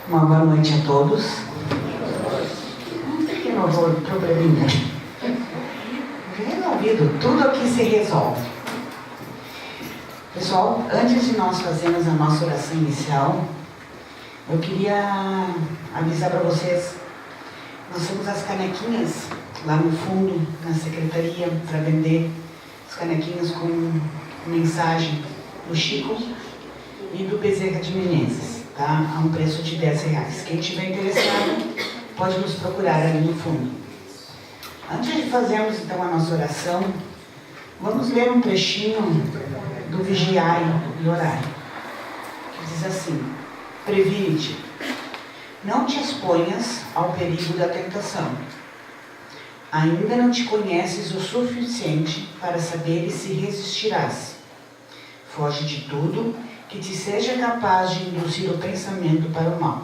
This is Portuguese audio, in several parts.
Uma boa noite a todos. Um pequeno probleminha. Resolvido, tudo aqui se resolve. Pessoal, antes de nós fazermos a nossa oração inicial, eu queria avisar para vocês, nós temos as canequinhas lá no fundo, na secretaria, para vender as canequinhas com mensagem do Chico e do Bezerra de Menezes, tá? A um preço de R$10. Quem estiver interessado, pode nos procurar ali no fundo. Antes de fazermos então a nossa oração, vamos ler um trechinho do Vigiai e Orai, que diz assim: previne-te, não te exponhas ao perigo da tentação. Ainda não te conheces o suficiente para saberes se resistirás. Foge de tudo que te seja capaz de induzir o pensamento para o mal.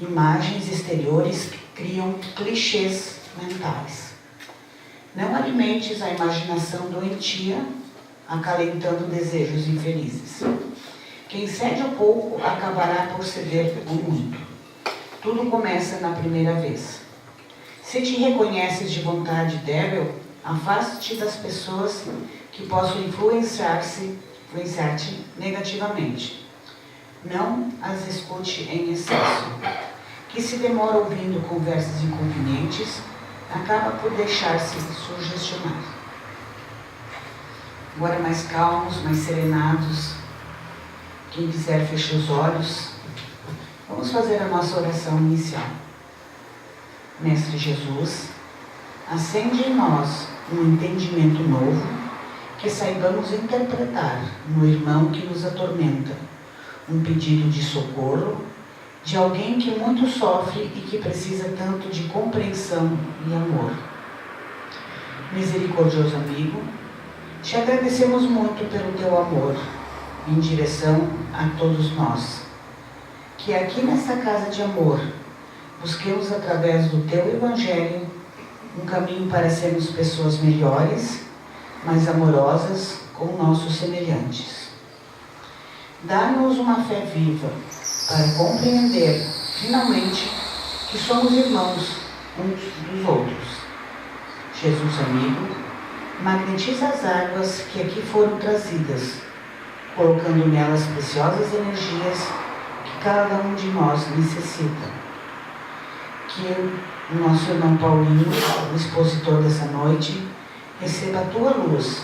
Imagens exteriores criam clichês mentais. Não alimentes a imaginação doentia, acalentando desejos infelizes. Quem cede um pouco acabará por ceder o muito. Tudo começa na primeira vez. Se te reconheces de vontade débil, afaste-te das pessoas que possam influenciar-te negativamente. Não as escute em excesso. Que se demora ouvindo conversas inconvenientes, acaba por deixar-se sugestionar. Agora mais calmos, mais serenados, quem quiser feche os olhos. Vamos fazer a nossa oração inicial. Mestre Jesus, acende em nós um entendimento novo, que saibamos interpretar no irmão que nos atormenta um pedido de socorro de alguém que muito sofre e que precisa tanto de compreensão e amor. Misericordioso amigo, te agradecemos muito pelo teu amor em direção a todos nós. Que aqui nessa casa de amor, busquemos através do teu Evangelho um caminho para sermos pessoas melhores, mais amorosas com nossos semelhantes. Dá-nos uma fé viva para compreender, finalmente, que somos irmãos uns dos outros. Jesus amigo, magnetiza as águas que aqui foram trazidas, colocando nelas preciosas energias que cada um de nós necessita. Que o nosso irmão Paulinho, o expositor dessa noite, receba a tua luz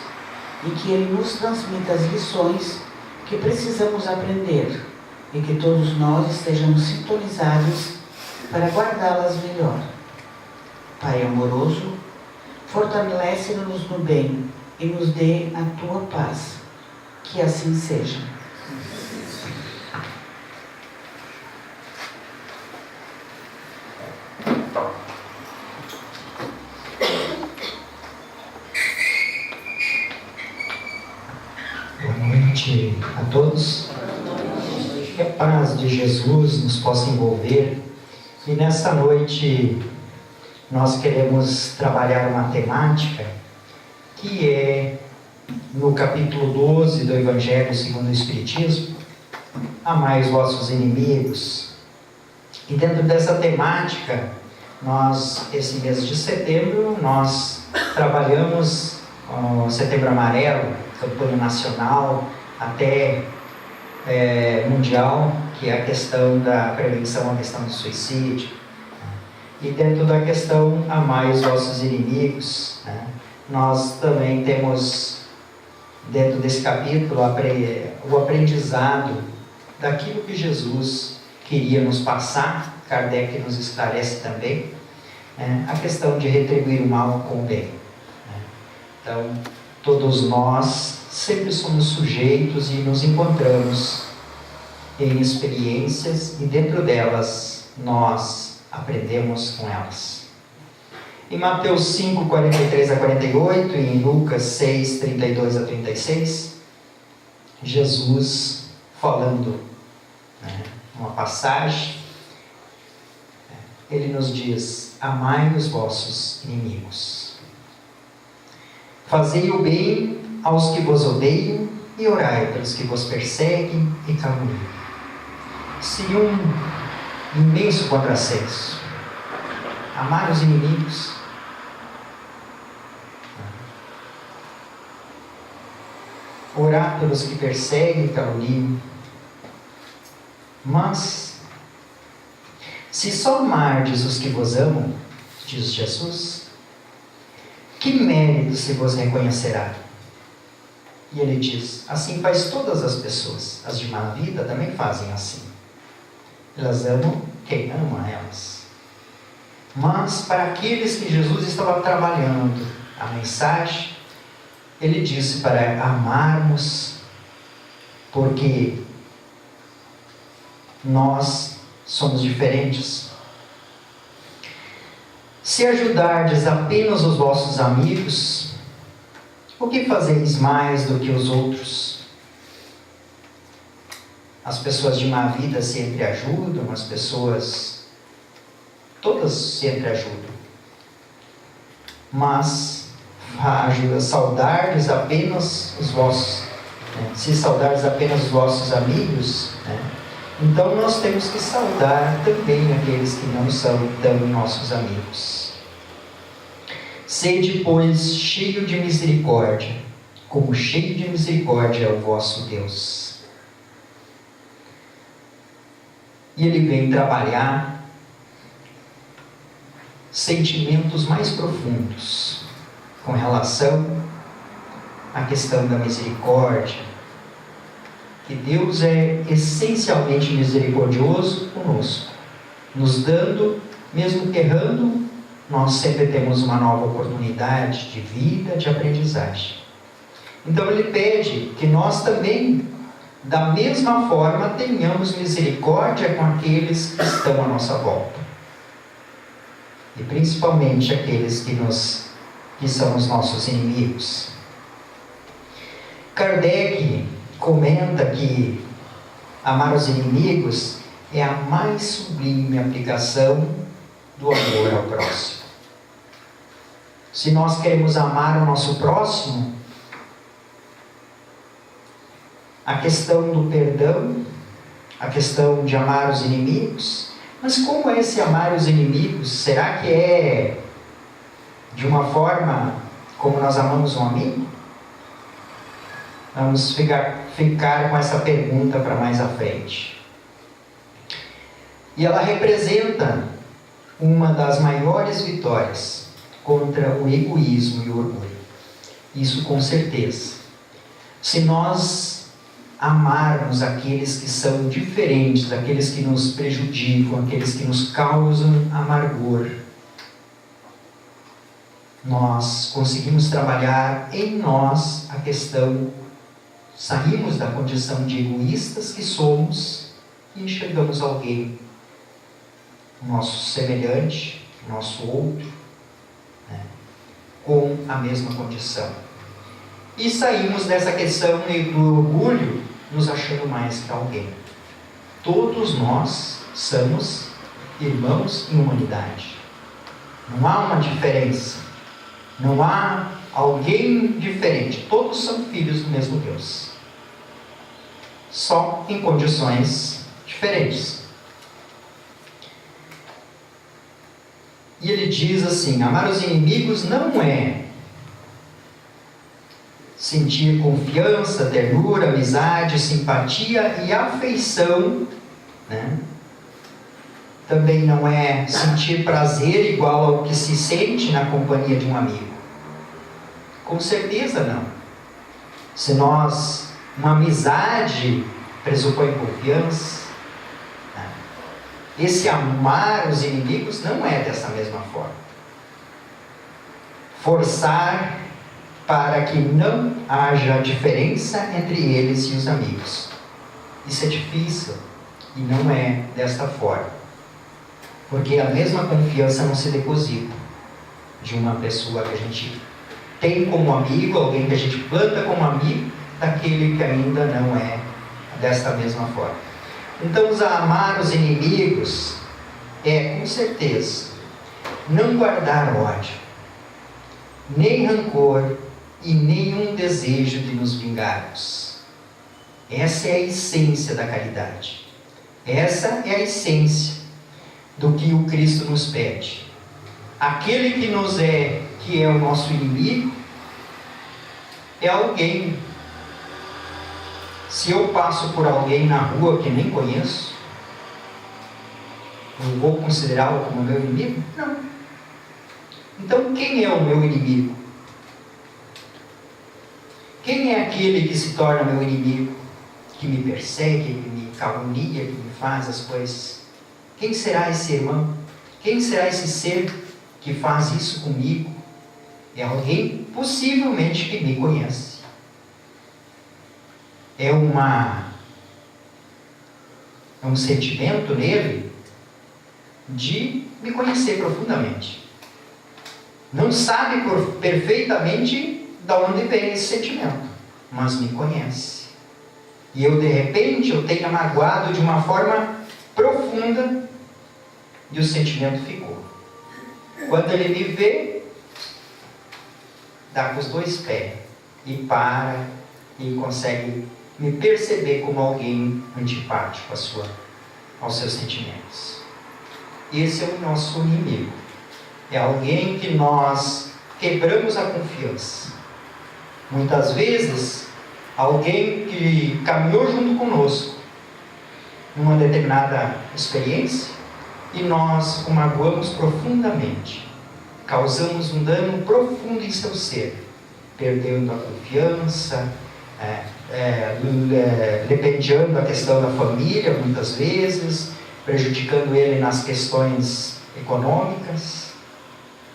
e que ele nos transmita as lições que precisamos aprender e que todos nós estejamos sintonizados para guardá-las melhor. Pai amoroso, fortalece-nos no bem e nos dê a tua paz. Que assim seja. Boa noite a todos. Que a paz de Jesus nos possa envolver. E nessa noite nós queremos trabalhar uma temática que é no capítulo 12 do Evangelho segundo o Espiritismo: amai os vossos inimigos. E dentro dessa temática, esse mês de setembro, nós trabalhamos o Setembro Amarelo, campanha nacional, até mundial, que é a questão da prevenção, a questão do suicídio. E dentro da questão amai os vossos inimigos, né? Nós também temos dentro desse capítulo o aprendizado daquilo que Jesus queria nos passar. Kardec nos esclarece também a questão de retribuir o mal com o bem. Então, todos nós sempre somos sujeitos e nos encontramos em experiências, e dentro delas nós aprendemos com elas. Em Mateus 5, 43 a 48, e em Lucas 6, 32 a 36, Jesus falando, uma passagem, ele nos diz: amai os vossos inimigos, fazei o bem aos que vos odeiam e orai pelos que vos perseguem e caluniam. seria um imenso contrassenso. Amar os inimigos. Orar pelos que perseguem e caluniam. Mas, se só amardes os que vos amam, diz Jesus, que mérito se vos reconhecerá? E ele diz, assim faz todas as pessoas. As de má vida também fazem assim. Elas amam quem ama elas. Mas para aqueles que Jesus estava trabalhando a mensagem, ele disse para amarmos, porque nós somos diferentes. Se ajudardes apenas os vossos amigos, o que fazeis mais do que os outros? As pessoas de má vida se entreajudam, as pessoas, todas se entreajudam. Mas saudardes apenas os vossos, se saudardes apenas os vossos amigos, então nós temos que saudar também aqueles que não são tão nossos amigos. Sede, pois, cheio de misericórdia, como cheio de misericórdia é o vosso Deus. E ele vem trabalhar sentimentos mais profundos com relação à questão da misericórdia, que Deus é essencialmente misericordioso conosco, nos dando, mesmo errando, nós sempre temos uma nova oportunidade de vida, de aprendizagem. Então ele pede que nós também, da mesma forma, tenhamos misericórdia com aqueles que estão à nossa volta. E principalmente aqueles que são os nossos inimigos. Kardec comenta que amar os inimigos é a mais sublime aplicação do amor ao próximo. Se nós queremos amar o nosso próximo, a questão do perdão, a questão de amar os inimigos, mas como é esse amar os inimigos? Será que é de uma forma como nós amamos um amigo? Vamos ficar com essa pergunta para mais à frente. E ela representa uma das maiores vitórias contra o egoísmo e o orgulho. Isso com certeza. Se nós amarmos aqueles que são diferentes, aqueles que nos prejudicam, aqueles que nos causam amargor, nós conseguimos trabalhar em nós a questão, saímos da condição de egoístas que somos e enxergamos alguém, o nosso semelhante, o nosso outro, com a mesma condição. E saímos dessa questão do orgulho, nos achando mais que alguém. Todos nós somos irmãos em humanidade. Não há uma diferença. Não há alguém diferente. Todos são filhos do mesmo Deus. Só em condições diferentes. E ele diz assim: amar os inimigos não é sentir confiança, ternura, amizade, simpatia e afeição, Também não é sentir prazer igual ao que se sente na companhia de um amigo. Com certeza não. Se uma amizade pressupõe confiança, esse amar os inimigos não é dessa mesma forma. Forçar para que não haja diferença entre eles e os amigos. Isso é difícil e não é desta forma. Porque a mesma confiança não se deposita de uma pessoa que a gente tem como amigo, alguém que a gente planta como amigo, daquele que ainda não é desta mesma forma. Então, amar os inimigos é, com certeza, não guardar ódio, nem rancor e nenhum desejo de nos vingarmos. Essa é a essência da caridade. Essa é a essência do que o Cristo nos pede. Aquele que é o nosso inimigo, é alguém. Se eu passo por alguém na rua que nem conheço, eu vou considerá-lo como meu inimigo? Não. Então, quem é o meu inimigo? Quem é aquele que se torna meu inimigo? Que me persegue, que me calunia, que me faz as coisas? Quem será esse irmão? Quem será esse ser que faz isso comigo? É alguém possivelmente que me conhece. É um sentimento nele de me conhecer profundamente. Não sabe perfeitamente de onde vem esse sentimento, mas me conhece. E eu, de repente, eu tenho magoado de uma forma profunda e o sentimento ficou. Quando ele me vê, dá com os dois pés e para e consegue me perceber como alguém antipático aos seus sentimentos. Esse é o nosso inimigo. É alguém que nós quebramos a confiança. Muitas vezes, alguém que caminhou junto conosco numa determinada experiência e nós o magoamos profundamente. Causamos um dano profundo em seu ser, perdendo a confiança, lependiando a questão da família muitas vezes, prejudicando ele nas questões econômicas.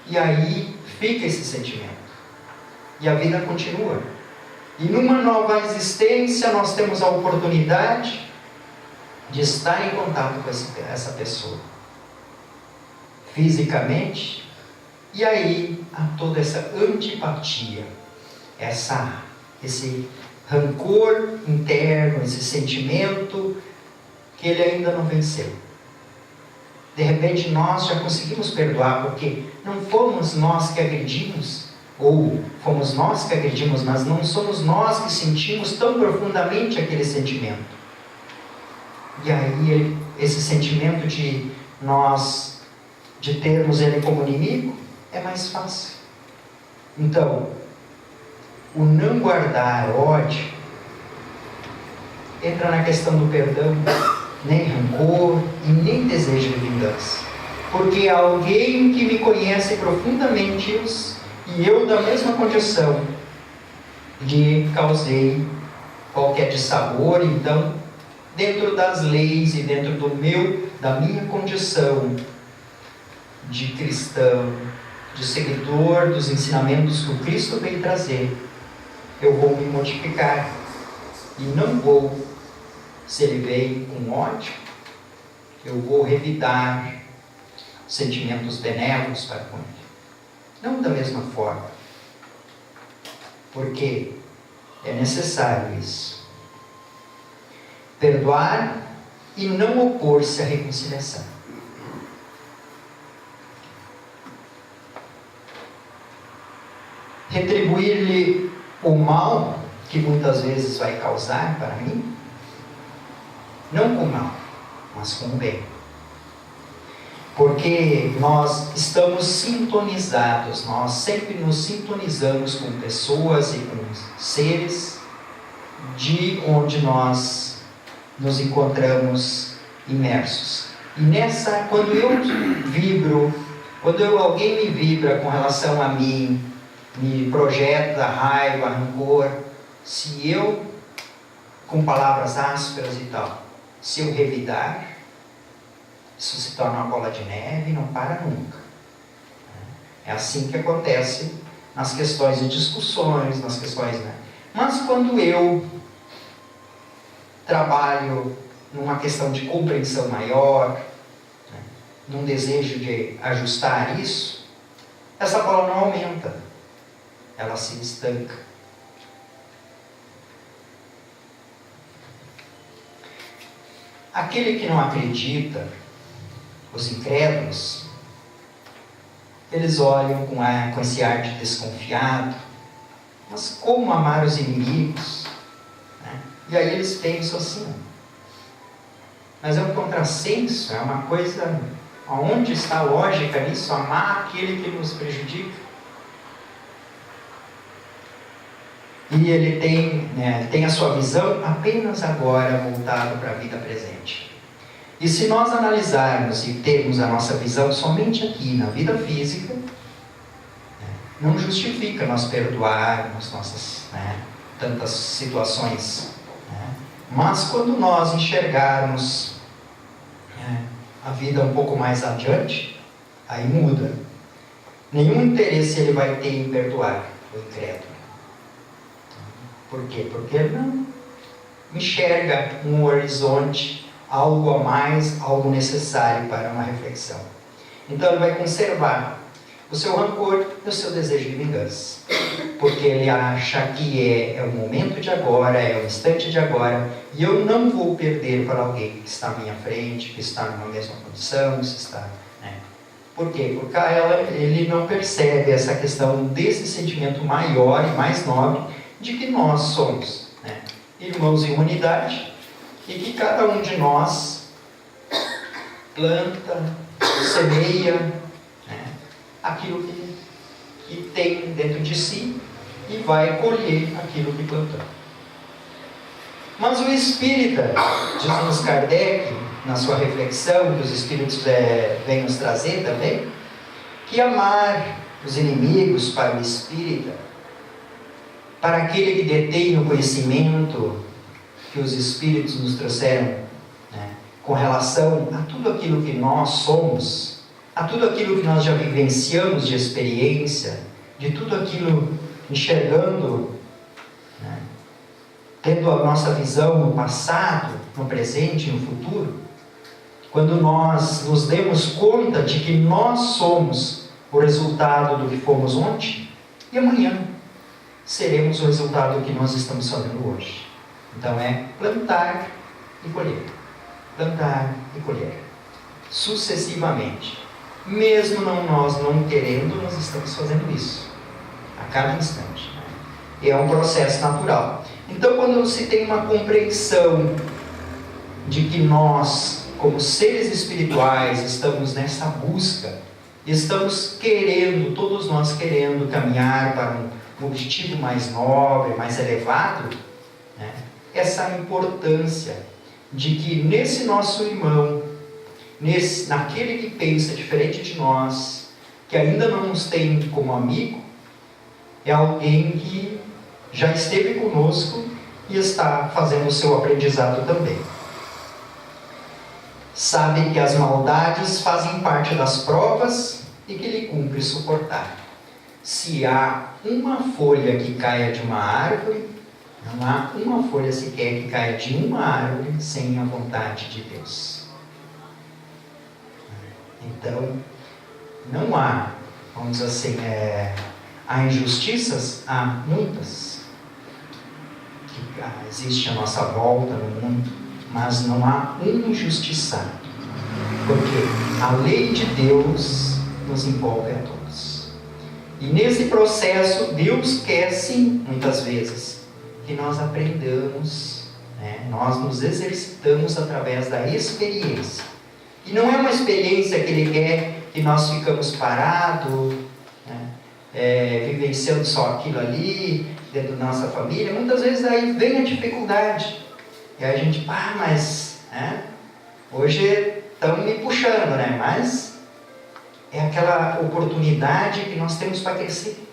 E aí fica esse sentimento. E a vida continua. E numa nova existência nós temos a oportunidade de estar em contato com essa pessoa. Fisicamente. E aí há toda essa antipatia. Esse rancor interno, esse sentimento que ele ainda não venceu. De repente nós já conseguimos perdoar, porque não fomos nós que agredimos, ou fomos nós que agredimos, mas não somos nós que sentimos tão profundamente aquele sentimento. E aí esse sentimento de termos ele como inimigo é mais fácil. Então, o não guardar ódio entra na questão do perdão, nem rancor e nem desejo de vingança. Porque alguém que me conhece profundamente e eu da mesma condição lhe causei qualquer dissabor, então, dentro das leis e dentro da minha condição de cristão, de seguidor dos ensinamentos que o Cristo veio trazer, eu vou me modificar e não vou, se ele veio com ódio, eu vou revidar sentimentos benévolos para com ele. Não da mesma forma, porque é necessário isso. Perdoar e não opor-se à reconciliação. Retribuir-lhe o mal que muitas vezes vai causar para mim, não com mal, mas com bem. Porque nós estamos sintonizados, nós sempre nos sintonizamos com pessoas e com seres de onde nós nos encontramos imersos. E quando eu vibro, alguém me vibra com relação a mim, me projeta raiva, rancor, se eu, com palavras ásperas e tal, se eu revidar, isso se torna uma bola de neve e não para nunca. É assim que acontece nas questões de discussões, nas questões, né? Mas quando eu trabalho numa questão de compreensão maior, né, num desejo de ajustar isso, essa bola não aumenta, ela se estanca. Aquele que não acredita, os incrédulos, eles olham com esse ar de desconfiado, mas como amar os inimigos? Né? E aí eles pensam assim, Mas é um contrassenso, é uma coisa... Onde está a lógica nisso? Amar aquele que nos prejudica. E ele tem a sua visão apenas agora voltada para a vida presente. E se nós analisarmos e termos a nossa visão somente aqui na vida física, não justifica nós perdoarmos nossas tantas situações. Mas quando nós enxergarmos a vida um pouco mais adiante, aí muda. Nenhum interesse ele vai ter em perdoar o incrédulo. Por quê? Porque ele não enxerga um horizonte, algo a mais, algo necessário para uma reflexão. Então ele vai conservar o seu rancor e o seu desejo de vingança. Porque ele acha que é o momento de agora, é o instante de agora, e eu não vou perder para alguém que está à minha frente, que está numa mesma condição, que está... Por quê? Porque ele não percebe essa questão desse sentimento maior e mais nobre de que nós somos irmãos em unidade e que cada um de nós planta, semeia aquilo que tem dentro de si e vai colher aquilo que plantou. Mas o espírita, diz-nos Kardec, na sua reflexão, que os espíritos vêm nos trazer também, que amar os inimigos para o espírita, para aquele que detém o conhecimento que os espíritos nos trouxeram, com relação a tudo aquilo que nós somos, a tudo aquilo que nós já vivenciamos de experiência, de tudo aquilo enxergando, tendo a nossa visão no passado, no presente e no futuro, quando nós nos demos conta de que nós somos o resultado do que fomos ontem e amanhã seremos o resultado do que nós estamos fazendo hoje. Então é plantar e colher. Plantar e colher. Sucessivamente. Mesmo nós não querendo, nós estamos fazendo isso. A cada instante. E é um processo natural. Então quando se tem uma compreensão de que nós, como seres espirituais, estamos nessa busca, estamos querendo, todos nós querendo caminhar para um objetivo mais nobre, mais elevado, essa importância de que nesse nosso irmão, naquele que pensa diferente de nós, que ainda não nos tem como amigo, é alguém que já esteve conosco e está fazendo o seu aprendizado também. Sabe que as maldades fazem parte das provas e que lhe cumpre suportar. Se há uma folha que caia de uma árvore, não há uma folha sequer que caia de uma árvore sem a vontade de Deus. Então, não há, vamos dizer assim, há injustiças? Há muitas. Existe à nossa volta no mundo, mas não há um injustiçado. Porque a lei de Deus nos envolve a todos. E nesse processo, Deus quer sim, muitas vezes, que nós aprendamos, nós nos exercitamos através da experiência. E não é uma experiência que Ele quer que nós ficamos parados, vivenciando só aquilo ali, dentro da nossa família. Muitas vezes aí vem a dificuldade. E aí a gente, mas hoje estão me puxando, mas é aquela oportunidade que nós temos para crescer,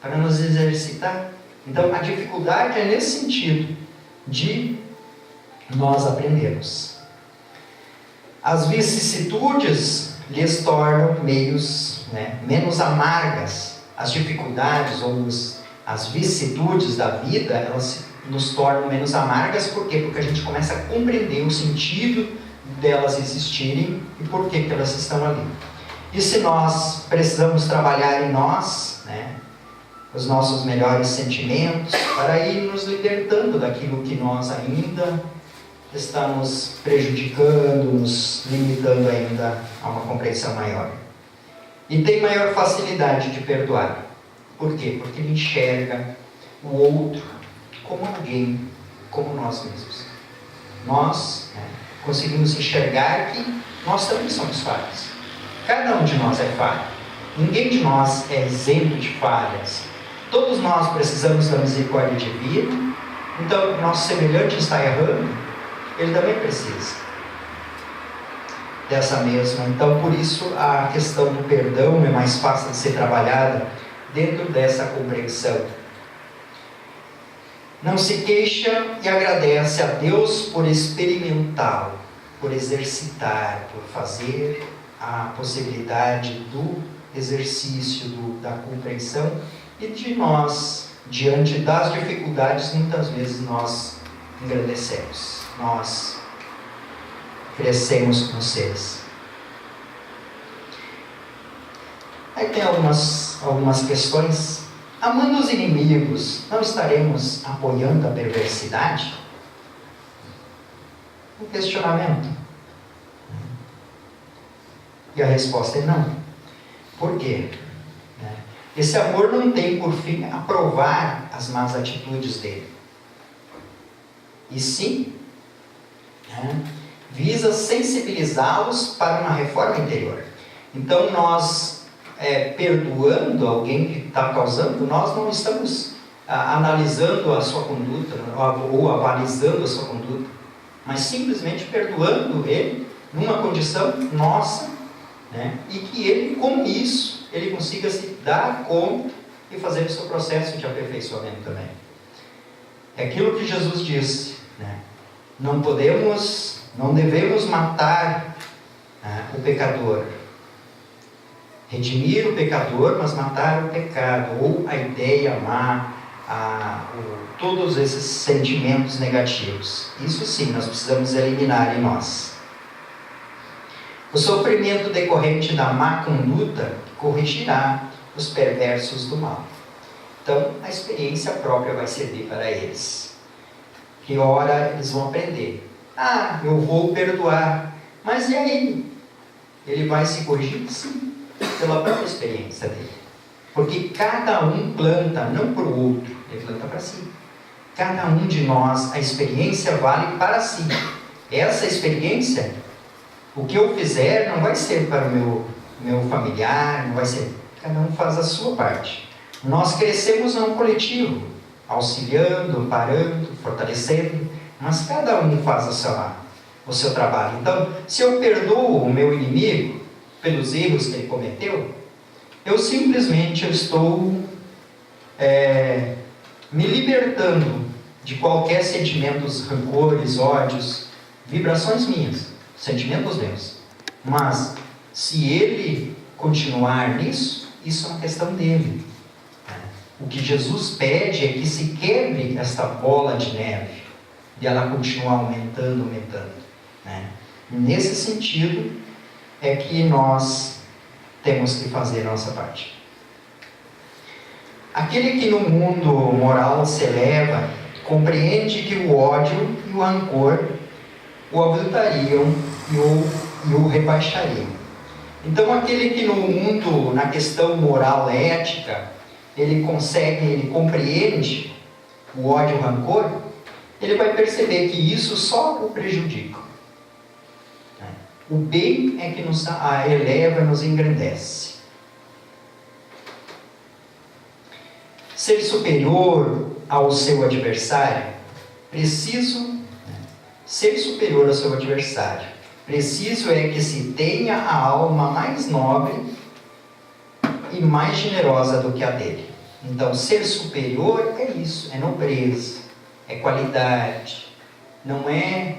para nos exercitar. Então a dificuldade é nesse sentido, de nós aprendermos. As vicissitudes lhes tornam menos amargas. As dificuldades ou as vicissitudes da vida, elas nos tornam menos amargas. Por quê? Porque a gente começa a compreender o sentido delas existirem e por que elas estão ali. E se nós precisamos trabalhar em nós, os nossos melhores sentimentos, para ir nos libertando daquilo que nós ainda estamos prejudicando, nos limitando ainda a uma compreensão maior. E tem maior facilidade de perdoar. Por quê? Porque ele enxerga o outro como alguém, como nós mesmos. Nós, conseguimos enxergar que nós também somos falhos. Cada um de nós é falho. Ninguém de nós é isento de falhas. Todos nós precisamos da misericórdia divina. Então, nosso semelhante está errando, ele também precisa dessa mesma. Então, por isso, a questão do perdão é mais fácil de ser trabalhada dentro dessa compreensão. Não se queixa e agradece a Deus por experimentá-lo, por exercitar, por fazer a possibilidade do exercício, da compreensão, e de nós, diante das dificuldades, muitas vezes nós engrandecemos, nós crescemos com seres. Aí tem algumas questões. Amando os inimigos, não estaremos apoiando a perversidade? Um questionamento. E a resposta é não. Por quê? Esse amor não tem por fim aprovar as más atitudes dele. E sim, visa sensibilizá-los para uma reforma interior. Então nós, perdoando alguém que está causando, nós não estamos analisando a sua conduta ou avalizando a sua conduta, mas simplesmente perdoando ele numa condição nossa, e que ele, com isso, ele consiga se dar conta e fazer o seu processo de aperfeiçoamento também. É aquilo que Jesus disse, não devemos matar o pecador, redimir o pecador, mas matar o pecado, ou a ideia má, todos esses sentimentos negativos. Isso sim, nós precisamos eliminar em nós. O sofrimento decorrente da má conduta corrigirá os perversos do mal. Então, a experiência própria vai servir para eles. Que hora eles vão aprender. Eu vou perdoar. Mas e aí? Ele vai se corrigir? Sim, pela própria experiência dele. Porque cada um planta, não para o outro, ele planta para si. Cada um de nós, a experiência vale para si. Essa experiência, o que eu fizer não vai ser para o meu familiar, não vai ser. Cada um faz a sua parte. Nós crescemos num coletivo, auxiliando, amparando, fortalecendo, mas cada um faz o seu trabalho. Então, se eu perdoo o meu inimigo pelos erros que ele cometeu, eu simplesmente estou me libertando de qualquer sentimentos, rancores, ódios, vibrações minhas, sentimentos meus. Mas, se ele continuar nisso, isso é uma questão dele. O que Jesus pede é que se quebre esta bola de neve, e ela continua aumentando. Nesse sentido, é que nós temos que fazer a nossa parte. Aquele que no mundo moral se eleva, compreende que o ódio e o rancor o aviltariam e o rebaixariam. Então, aquele que no mundo, na questão moral, ética, ele compreende o ódio e o rancor, ele vai perceber que isso só o prejudica. O bem é que nos eleva, nos engrandece. Ser superior ao seu adversário, preciso é que se tenha a alma mais nobre e mais generosa do que a dele. Então, ser superior é isso, é nobreza, é qualidade, não é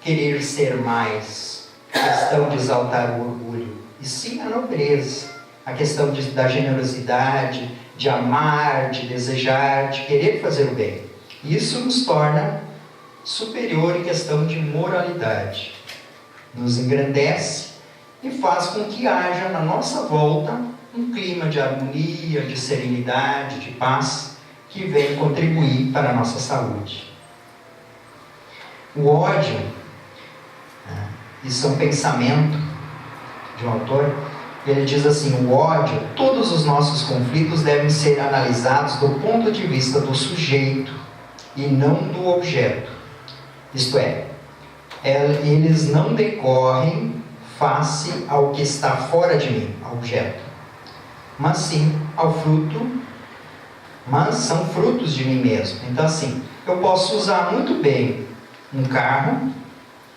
querer ser mais, a questão de exaltar o orgulho, e sim a nobreza, a questão da generosidade, de amar, de desejar, de querer fazer o bem. Isso nos torna superior em questão de moralidade, nos engrandece e faz com que haja na nossa volta um clima de harmonia, de serenidade, de paz, que vem contribuir para a nossa saúde. O ódio, isso é um pensamento de um autor, ele diz assim: o ódio, todos os nossos conflitos devem ser analisados do ponto de vista do sujeito e não do objeto. Isto é, eles não decorrem face ao que está fora de mim, ao objeto, mas sim ao fruto, mas são frutos de mim mesmo. Então assim, eu posso usar muito bem um carro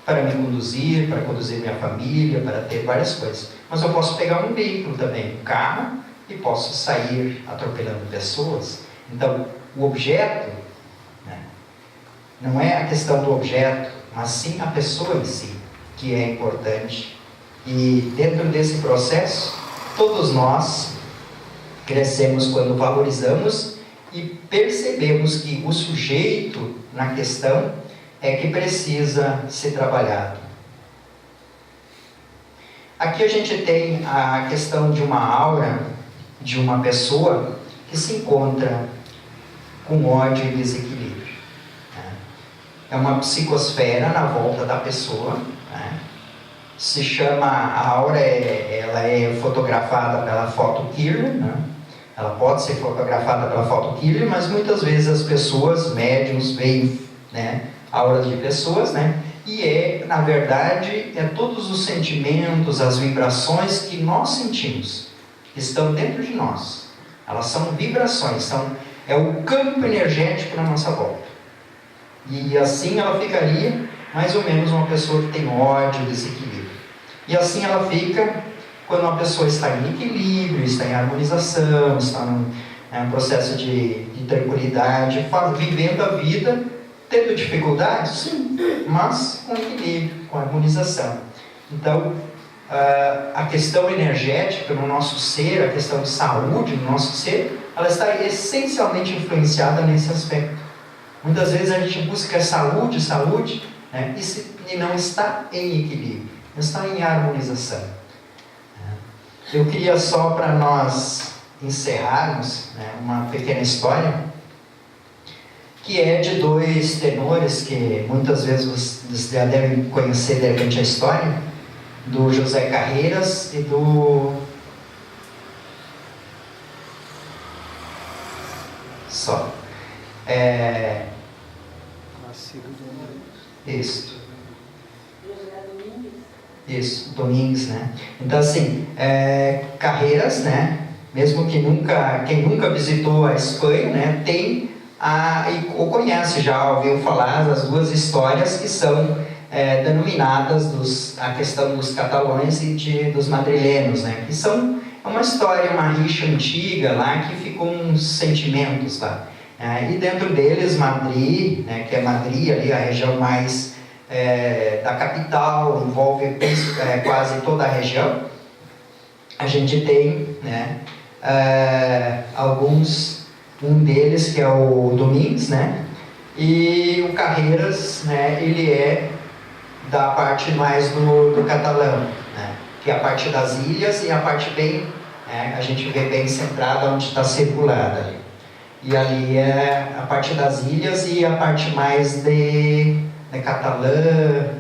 para me conduzir, para conduzir minha família, para ter várias coisas. Mas eu posso pegar um veículo também, um carro, e posso sair atropelando pessoas. Então, o objeto, né, não é a questão do objeto, mas sim a pessoa em si, que é importante. E dentro desse processo, todos nós crescemos quando valorizamos e percebemos que o sujeito na questão é que precisa ser trabalhado. Aqui a gente tem a questão de uma aura de uma pessoa que se encontra com ódio e desequilíbrio. É uma psicosfera na volta da pessoa. Se chama, a aura, ela é fotografada pela photokiller, né? Ela pode ser fotografada pela photokiller, mas muitas vezes as pessoas, médiums, veem, né, auras de pessoas, né? E na verdade, todos os sentimentos, as vibrações que nós sentimos, que estão dentro de nós. Elas são vibrações, é o campo energético na nossa volta. E assim ela ficaria mais ou menos uma pessoa que tem ódio, desequilíbrio. E assim ela fica quando uma pessoa está em equilíbrio, está em harmonização, está num processo de tranquilidade, vivendo a vida, tendo dificuldades, sim, mas com equilíbrio, com harmonização. Então, a questão energética no nosso ser, a questão de saúde no nosso ser, ela está essencialmente influenciada nesse aspecto. Muitas vezes a gente busca saúde, né, e não está em equilíbrio, não está em harmonização. Eu queria só, para nós encerrarmos, né, uma pequena história, que é de dois tenores que muitas vezes vocês já devem conhecer de repente a história, do José Carreiras e do... Só. Isso. Isso, Domingues, né? Então assim, Carreiras, né? Mesmo que quem nunca visitou a Espanha, né? Ou conhece já, ouviu falar das duas histórias que são denominadas a questão dos catalães e dos madrilenos, né? Que são uma história, uma rixa antiga lá, que ficou uns sentimentos lá. E dentro deles, Madrid, né, que é Madrid, ali a região mais da capital, envolve quase toda a região. A gente tem, né, um deles que é o Domingues, né, e o Carreiras, né, ele é da parte mais do catalão, né, que é a parte das ilhas e a parte bem, a gente vê bem centrada onde está circulada ali. E ali é a parte das ilhas e a parte mais de catalã,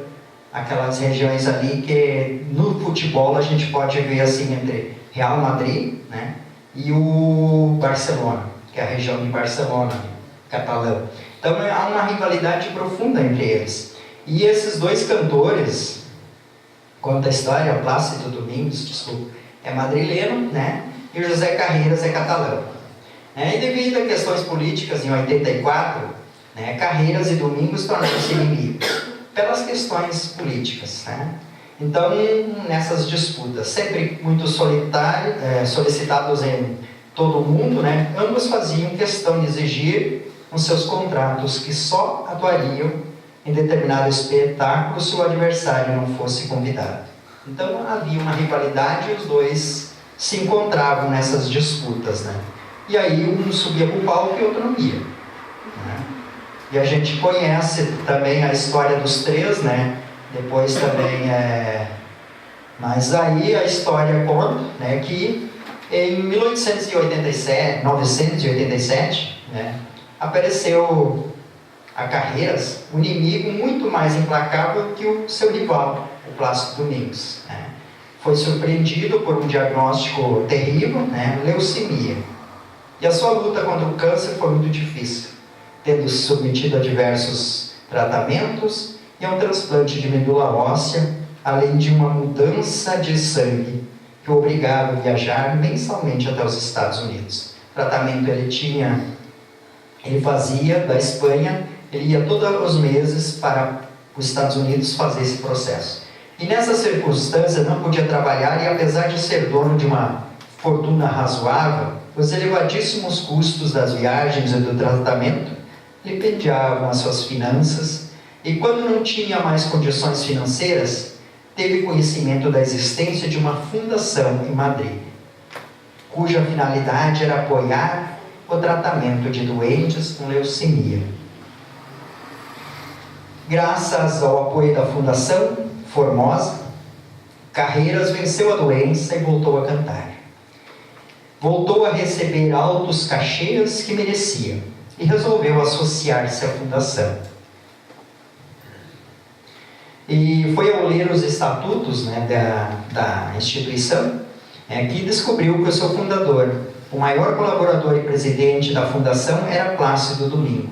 aquelas regiões ali que no futebol a gente pode ver assim entre Real Madrid, né, e o Barcelona, que é a região de Barcelona, catalã. Então há uma rivalidade profunda entre eles. E esses dois cantores, conta a história, o Plácido Domingues, desculpa, é madrileno, né, e o José Carreiras é catalão. E devido a questões políticas, em 84, né, Carreiras e Domingos tornaram-se inimigos, pelas questões políticas. Né? Então, nessas disputas, sempre muito solicitados em todo o mundo, né, ambos faziam questão de exigir nos seus contratos que só atuariam em determinado espetáculo se o adversário não fosse convidado. Então, havia uma rivalidade e os dois se encontravam nessas disputas. Né? E aí um subia para o palco e o outro não ia. Né? E a gente conhece também a história dos três, né? Depois também Mas aí a história conta, né, que em 987, né, apareceu a Carreiras, um inimigo muito mais implacável que o seu rival, o Plácido Domingues. Né? Foi surpreendido por um diagnóstico terrível, né, leucemia. E a sua luta contra o câncer foi muito difícil, tendo se submetido a diversos tratamentos e um transplante de medula óssea, além de uma mudança de sangue que o obrigava a viajar mensalmente até os Estados Unidos. O tratamento ele fazia da Espanha, ele ia todos os meses para os Estados Unidos fazer esse processo. E nessa circunstância não podia trabalhar e, apesar de ser dono de uma fortuna razoável, os elevadíssimos custos das viagens e do tratamento lhe pediam as suas finanças, e quando não tinha mais condições financeiras, teve conhecimento da existência de uma fundação em Madrid, cuja finalidade era apoiar o tratamento de doentes com leucemia. Graças ao apoio da Fundação Formosa, Carreiras venceu a doença e voltou a cantar. Voltou a receber altos cachês que merecia e resolveu associar-se à fundação. E foi ao ler os estatutos, né, da instituição, que descobriu que o seu fundador, o maior colaborador e presidente da fundação, era Plácido Domingo.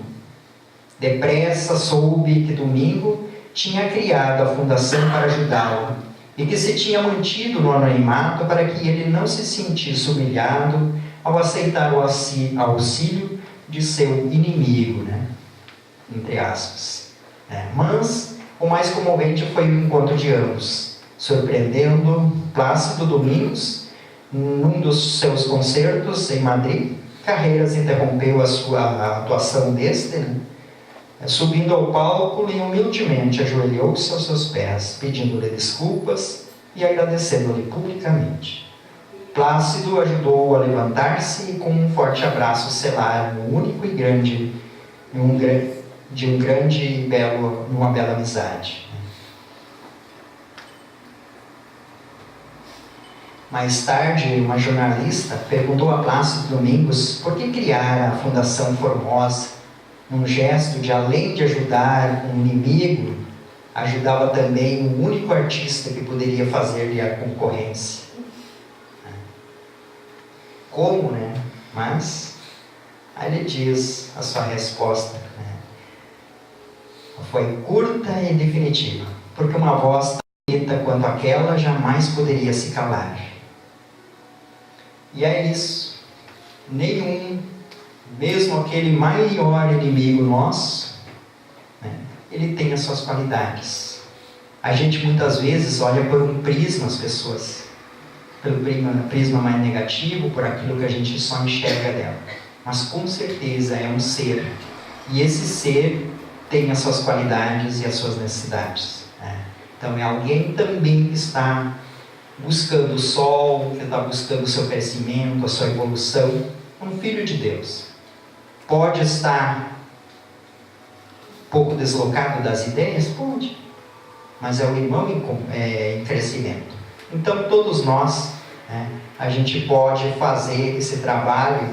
Depressa soube que Domingo tinha criado a fundação para ajudá-lo e que se tinha mantido no anonimato para que ele não se sentisse humilhado ao aceitar o auxílio de seu inimigo, né? Entre aspas. Mas o mais comovente foi o encontro de ambos, surpreendendo Plácido Domingos num dos seus concertos em Madrid. Carreiras interrompeu a sua atuação né? Subindo ao palco e humildemente ajoelhou-se aos seus pés, pedindo-lhe desculpas e agradecendo-lhe publicamente. Plácido ajudou-o a levantar-se e com um forte abraço selaram um único e grande, uma bela amizade. Mais tarde, uma jornalista perguntou a Plácido Domingos por que criara a Fundação Formosa, num gesto de, além de ajudar um inimigo, ajudava também o único artista que poderia fazer-lhe a concorrência. Como, né? Mas, aí ele diz a sua resposta. Foi curta e definitiva, porque uma voz tão bonita quanto aquela jamais poderia se calar. E é isso. Mesmo aquele maior inimigo nosso, né, ele tem as suas qualidades. A gente muitas vezes olha por um prisma as pessoas, pelo prisma mais negativo, por aquilo que a gente só enxerga dela. Mas com certeza é um ser. E esse ser tem as suas qualidades e as suas necessidades. Né? Então é alguém também que está buscando o sol, que está buscando o seu crescimento, a sua evolução. Um filho de Deus. Pode estar um pouco deslocado das ideias? Pode. Mas é um irmão em crescimento. Então, todos nós, a gente pode fazer esse trabalho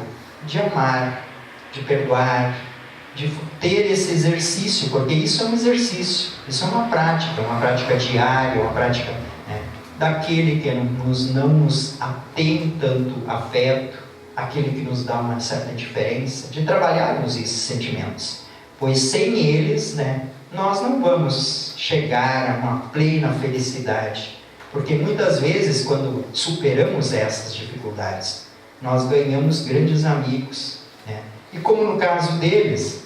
de amar, de perdoar, de ter esse exercício, porque isso é um exercício, isso é uma prática diária, uma prática daquele que não nos tem tanto afeto, aquele que nos dá uma certa diferença, de trabalharmos esses sentimentos. Pois sem eles, nós não vamos chegar a uma plena felicidade. Porque muitas vezes, quando superamos essas dificuldades, nós ganhamos grandes amigos. E como no caso deles,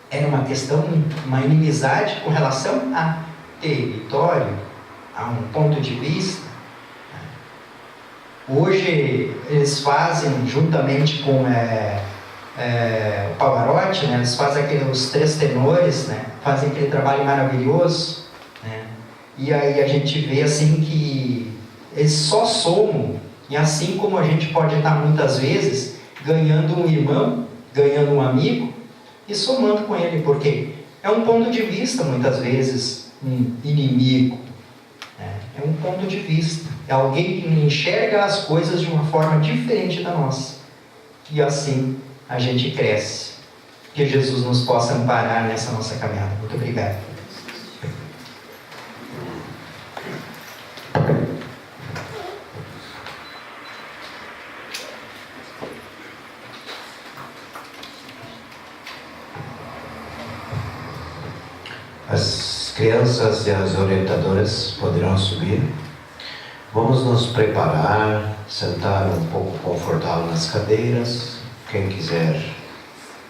era uma questão, uma inimizade com relação a território, a um ponto de vista. Hoje eles fazem, juntamente com o Pavarotti, eles fazem os três tenores, fazem aquele trabalho maravilhoso, e aí a gente vê assim que eles só somam, e assim como a gente pode estar muitas vezes ganhando um irmão, ganhando um amigo, e somando com ele, porque é um ponto de vista muitas vezes, um inimigo, é um ponto de vista, é alguém que enxerga as coisas de uma forma diferente da nossa, e assim a gente cresce. Que Jesus nos possa amparar nessa nossa caminhada. Muito obrigado. As crianças e as orientadoras poderão subir. Vamos nos preparar, sentar um pouco confortável nas cadeiras. Quem quiser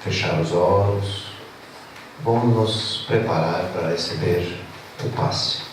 fechar os olhos. Vamos nos preparar para receber o passe.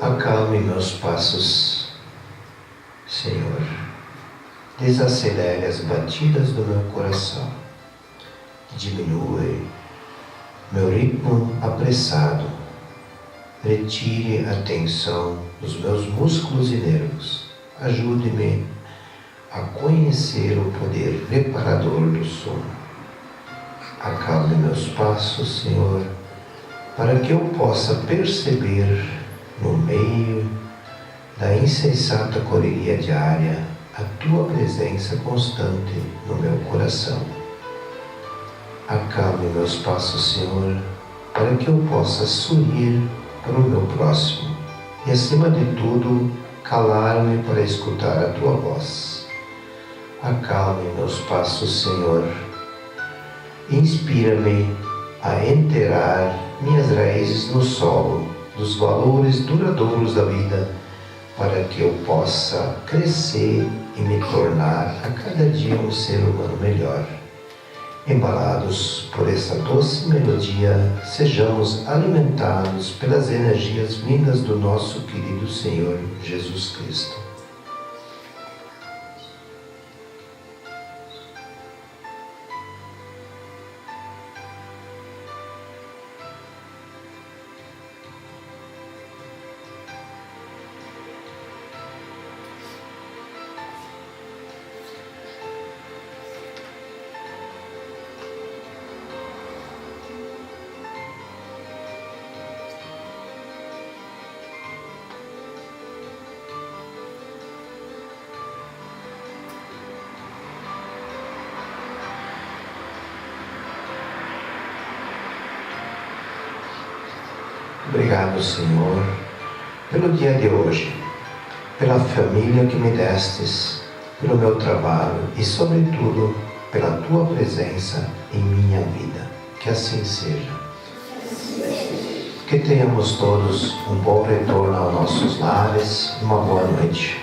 Acalme meus passos, Senhor. Desacelere as batidas do meu coração. Diminui meu ritmo apressado. Retire a tensão dos meus músculos e nervos. Ajude-me a conhecer o poder reparador do sono. Acalme meus passos, Senhor, para que eu possa perceber no meio da insensata correria diária, a Tua presença constante no meu coração. Acalme meus passos, Senhor, para que eu possa sorrir para o meu próximo e, acima de tudo, calar-me para escutar a Tua voz. Acalme meus passos, Senhor. Inspira-me a enterrar minhas raízes no solo dos valores duradouros da vida, para que eu possa crescer e me tornar a cada dia um ser humano melhor. Embalados por essa doce melodia, sejamos alimentados pelas energias vindas do nosso querido Senhor Jesus Cristo. Obrigado, Senhor, pelo dia de hoje, pela família que me destes, pelo meu trabalho e, sobretudo, pela Tua presença em minha vida. Que assim seja. Que tenhamos todos um bom retorno aos nossos lares e uma boa noite.